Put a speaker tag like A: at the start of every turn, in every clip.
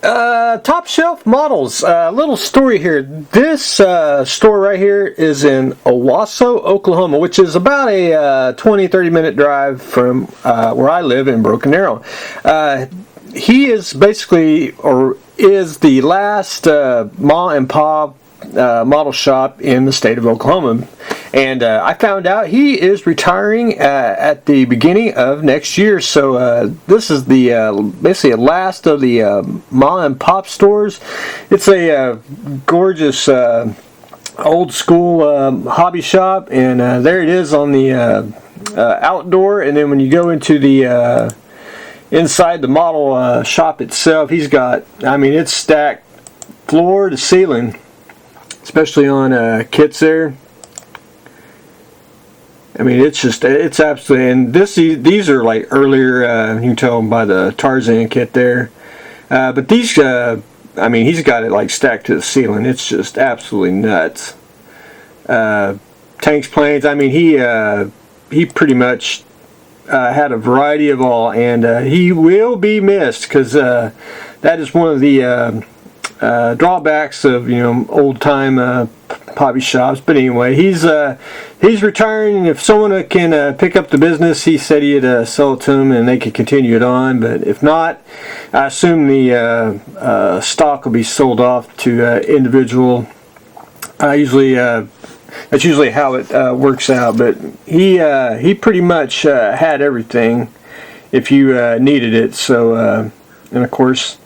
A: Top shelf models. Little story here. This store right here is in Owasso, Oklahoma, which is about a 20-30 minute drive from where I live in Broken Arrow. He is basically, or is the last ma and pa model shop in the state of Oklahoma. And I found out he is retiring at the beginning of next year. So this is the basically the last of the ma and pop stores. It's a gorgeous old school hobby shop, and there it is on the outdoor. And then when you go into the inside the model shop itself, he's got, I mean, it's stacked floor to ceiling, especially on kits there. I mean, it's just, it's absolutely, and these are like earlier, you can tell by the Tarzan kit there. But these, I mean, he's got it like stacked to the ceiling. It's just absolutely nuts. Tanks, planes, I mean, he pretty much had a variety of all, and he will be missed, because that is one of the drawbacks of, you know, old time hobby shops. But anyway, he's retiring. If someone can pick up the business, he said he'd sell it to them and they could continue it on. But if not, I assume the stock will be sold off to individual. Usually that's usually how it works out. But he pretty much had everything if you needed it. So and of course,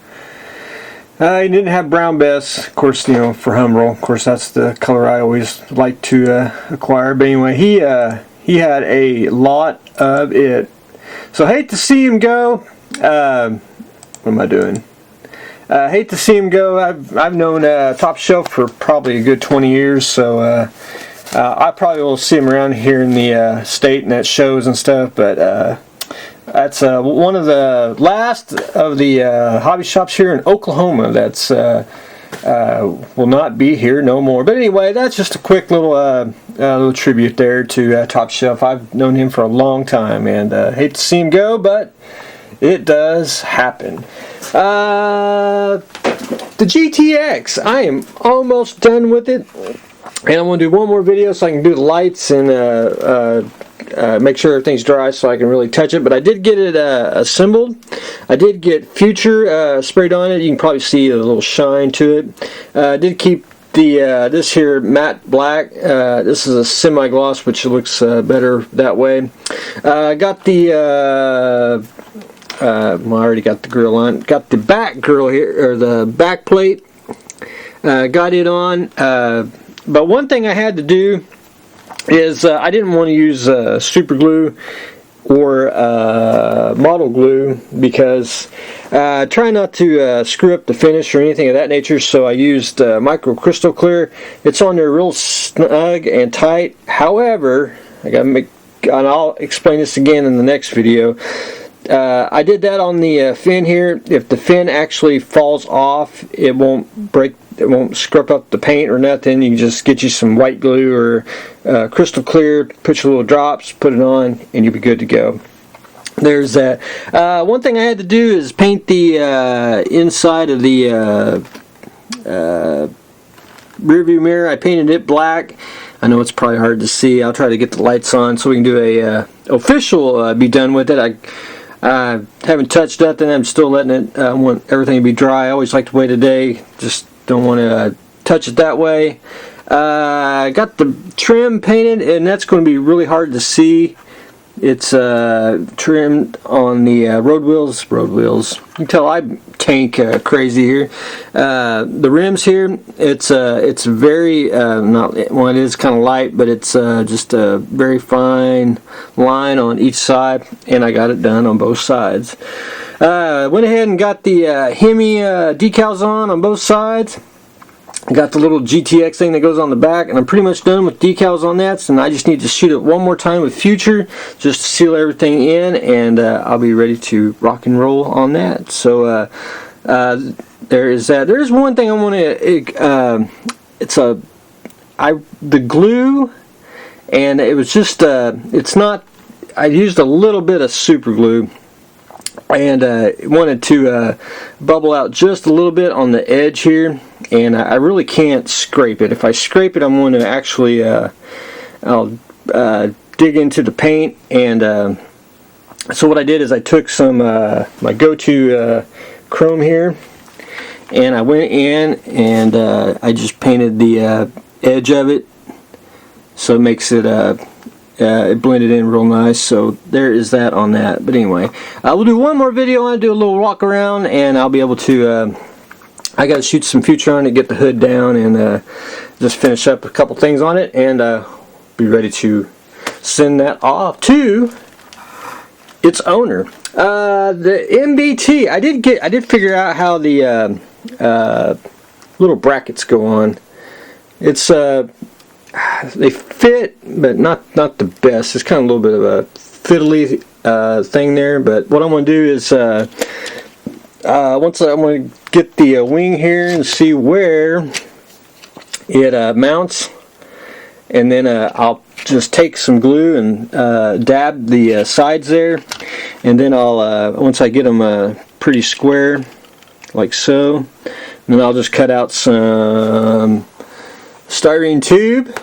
A: he didn't have brown bess, of course, you know, for Humbrol. Of course, that's the color I always like to acquire. But anyway, he had a lot of it. So hate to see him go. What am I doing? Hate to see him go. I've known Top Shelf for probably a good 20 years, so I probably will see him around here in the state and at shows and stuff. But that's one of the last of the hobby shops here in Oklahoma that's will not be here no more. But anyway, that's just a quick little tribute there to Top Shelf. I've known him for a long time, and hate to see him go, but it does happen. The GTX, I am almost done with it, and I'm going to do one more video so I can do the lights and make sure everything's dry so I can really touch it. But I did get it assembled. I did get Future sprayed on it. You can probably see a little shine to it. I did keep the this here matte black. This is a semi-gloss, which looks better that way. Got the well, I already got the grill on. Got the back grill here, or the back plate. Got it on. But one thing I had to do is I didn't want to use super glue or model glue, because try not to screw up the finish or anything of that nature. So I used micro crystal clear. It's on there real snug and tight. However, and I'll explain this again in the next video. I did that on the fin here. If the fin actually falls off, it won't break. It won't scrub up the paint or nothing. You can just get you some white glue or crystal clear, put your little drops, put it on, and you'll be good to go. There's that. One thing I had to do is paint the inside of the rear view mirror. I painted it black. I know it's probably hard to see. I'll try to get the lights on so we can do a official be done with it. I haven't touched nothing. I'm still letting it. I want everything to be dry. I always like to wait a day. Just don't want to touch it that way. Got the trim painted, and that's going to be really hard to see. It's trimmed on the road wheels. You can tell I'm tank crazy here. The rims here, it's very not, well, it is kind of light, but it's just a very fine line on each side, and I got it done on both sides. Went ahead and got the Hemi decals on both sides. Got the little GTX thing that goes on the back, and I'm pretty much done with decals on that, and I just need to shoot it one more time with Future just to seal everything in, and I'll be ready to rock and roll on that. So there is that. There's one thing I want to the glue, and it was just it's not, I used a little bit of super glue, and wanted to bubble out just a little bit on the edge here, and I really can't scrape it. If I scrape it, I'm going to actually I'll dig into the paint. And so what I did is I took some my go-to chrome here, and I went in and I just painted the edge of it, so it makes it it blended in real nice. So there is that on that. But anyway, we'll do one more video. I'll do a little walk around, and I'll be able to I got to shoot some future on it, get the hood down, and just finish up a couple things on it, and be ready to send that off to its owner. The MBT, I did figure out how the little brackets go on. It's they fit, but not the best. It's kind of a little bit of a fiddly thing there. But what I'm going to do is once I'm going to get the wing here and see where it mounts, and then I'll just take some glue and dab the sides there, and then I'll once I get them pretty square like so, then I'll just cut out some styrene tube,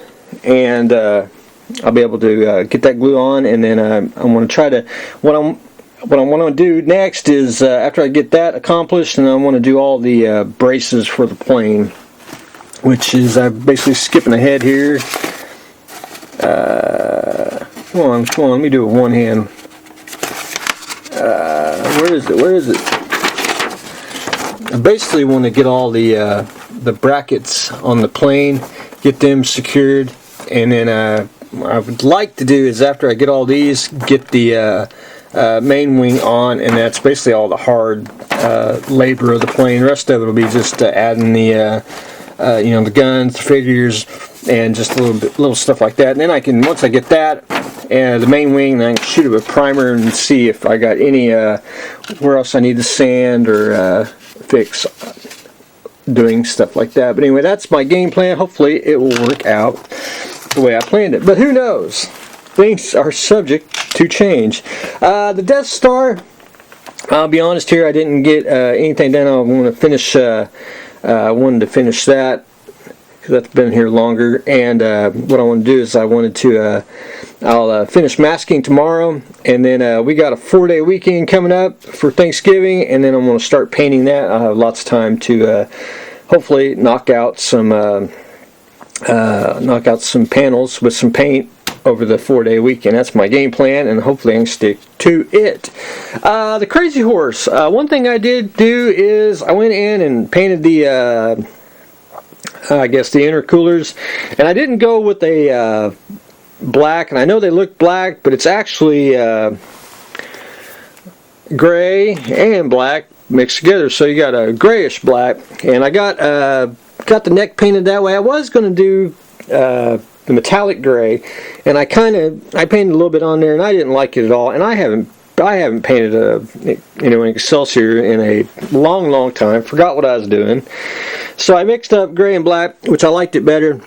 A: and I'll be able to get that glue on. And then I'm going to try to what I want to do next is after I get that accomplished, and I want to do all the braces for the plane, which is I'm basically skipping ahead here. Come on, let me do it one hand. Where is it? I basically want to get all the brackets on the plane, get them secured, and then I would like to do is after I get all these, get the main wing on, and that's basically all the hard labor of the plane. The rest of it will be just adding the the guns, the figures, and just a little stuff like that. And then I can, once I get that and the main wing, then I can shoot it with primer and see if I got any where else I need to sand or fix, doing stuff like that. But anyway, that's my game plan. Hopefully it will work out the way I planned it, but who knows, things are subject to change. The Death Star, I'll be honest here, I didn't get anything done. I want to finish wanted to finish that because that's been here longer, and what I want to do is I wanted to I'll finish masking tomorrow, and then we got a 4-day weekend coming up for Thanksgiving, and then I'm going to start painting that. I'll have lots of time to hopefully knock out some panels with some paint over the 4-day weekend. That's my game plan, and hopefully I can stick to it. The Crazy Horse. One thing I did do is I went in and painted the I guess the intercoolers, and I didn't go with a black, and I know they look black, but it's actually gray and black mixed together, so you got a grayish black. And I got the neck painted that way. I was going to do the metallic gray, and I painted a little bit on there, and I didn't like it at all. And I haven't painted an Excelsior in a long time. Forgot what I was doing, so I mixed up gray and black, which I liked it better.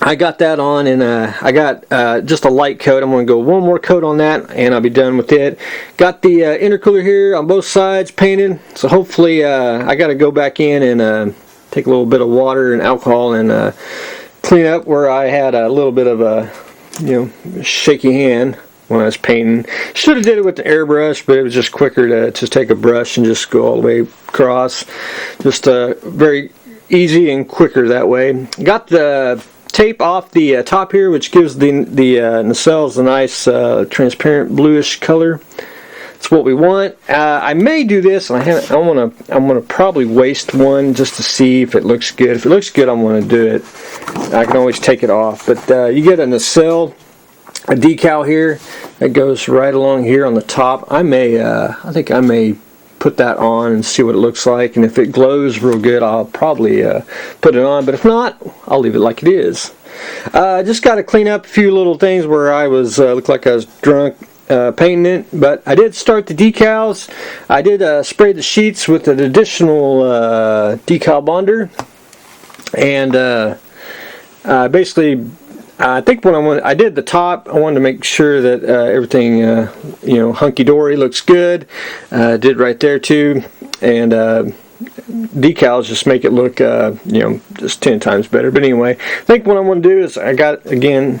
A: I got that on, and I got just a light coat. I'm going to go one more coat on that, and I'll be done with it. Got the intercooler here on both sides painted, so hopefully I got to go back in and take a little bit of water and alcohol and clean up where I had a little bit of a shaky hand when I was painting. Should have did it with the airbrush, but it was just quicker to just take a brush and just go all the way across. Just very easy and quicker that way. Got the tape off the top here, which gives the nacelles a nice transparent bluish color. That's what we want. I may do this, and I'm gonna probably waste one just to see if it looks good. If it looks good, I'm gonna do it. I can always take it off, but you get a nacelle, a decal here that goes right along here on the top. I think I may put that on and see what it looks like, and if it glows real good, I'll probably put it on, but if not, I'll leave it like it is. Just got to clean up a few little things where I was looked like I was drunk painting it, but I did start the decals. I did spray the sheets with an additional decal bonder, and basically I think when I did the top, I wanted to make sure that everything, hunky dory, looks good. Did right there too, and decals just make it look, just 10 times better. But anyway, I think what I want to do is I got, again,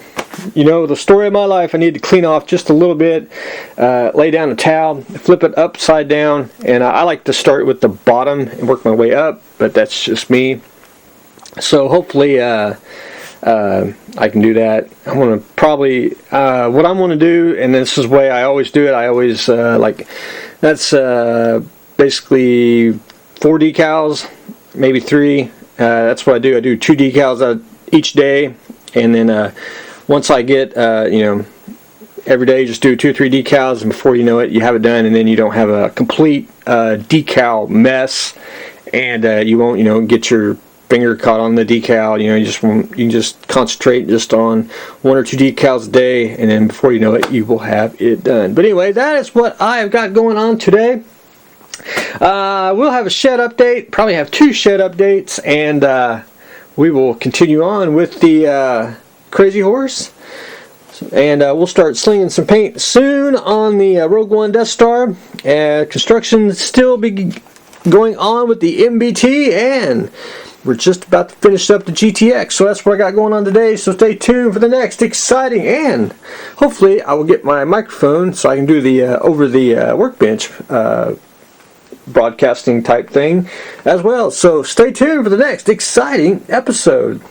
A: the story of my life. I need to clean off just a little bit, lay down a towel, flip it upside down, and I like to start with the bottom and work my way up, but that's just me. So hopefully I can do that. I want to probably, what I'm going to do, and this is the way I always do it, I always that's basically 4 decals, maybe 3. That's what I do. I do 2 decals each day, and then once I get, every day just do 2 or 3 decals, and before you know it, you have it done, and then you don't have a complete decal mess, and you won't, get your finger caught on the decal. You can just concentrate just on 1 or 2 decals a day, and then before you know it, you will have it done. But anyway, that is what I've got going on today. We'll have a shed update, probably have 2 shed updates, and we will continue on with the Crazy Horse, and we'll start slinging some paint soon on the Rogue One Death Star. Construction still be going on with the MBT, and we're just about to finish up the GTX, so that's what I got going on today. So stay tuned for the next exciting, and hopefully I will get my microphone so I can do the over the workbench broadcasting type thing as well. So stay tuned for the next exciting episode.